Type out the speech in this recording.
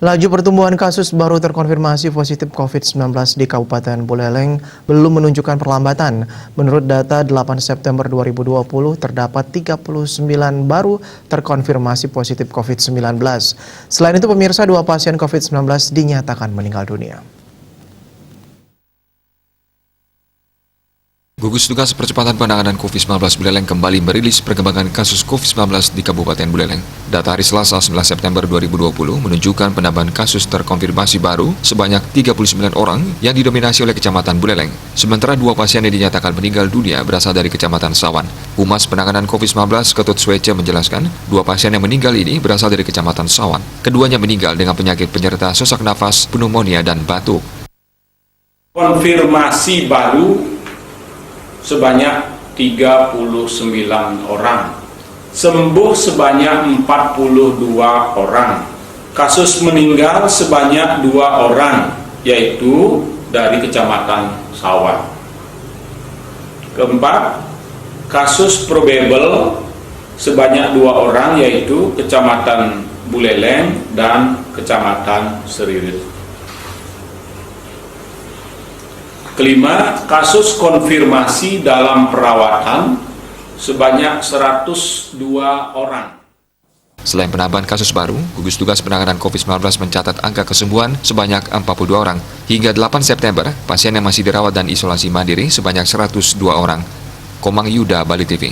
Laju pertumbuhan kasus baru terkonfirmasi positif COVID-19 di Kabupaten Buleleng belum menunjukkan perlambatan. Menurut data 8 September 2020, terdapat 39 baru terkonfirmasi positif COVID-19. Selain itu, pemirsa, 2 pasien COVID-19 dinyatakan meninggal dunia. Gugus Tugas Percepatan Penanganan COVID-19 Buleleng kembali merilis perkembangan kasus COVID-19 di Kabupaten Buleleng. Data hari Selasa 9 September 2020 menunjukkan penambahan kasus terkonfirmasi baru sebanyak 39 orang yang didominasi oleh Kecamatan Buleleng. Sementara 2 pasien yang dinyatakan meninggal dunia berasal dari Kecamatan Sawan. Humas Penanganan COVID-19 Ketut Swece menjelaskan, 2 pasien yang meninggal ini berasal dari Kecamatan Sawan. Keduanya meninggal dengan penyakit penyerta sesak nafas, pneumonia, dan batuk. Konfirmasi baru sebanyak 39 orang, sembuh sebanyak 42 orang, kasus meninggal sebanyak 2 orang, yaitu dari Kecamatan Sawan. Keempat, kasus probable sebanyak 2 orang, yaitu Kecamatan Buleleng dan Kecamatan Seririt. Kelima, kasus konfirmasi dalam perawatan sebanyak 102 orang. Selain penambahan kasus baru, Gugus Tugas Penanganan COVID-19 mencatat angka kesembuhan sebanyak 42 orang. Hingga 8 September, pasien yang masih dirawat dan isolasi mandiri sebanyak 102 orang. Komang Yuda, Bali TV.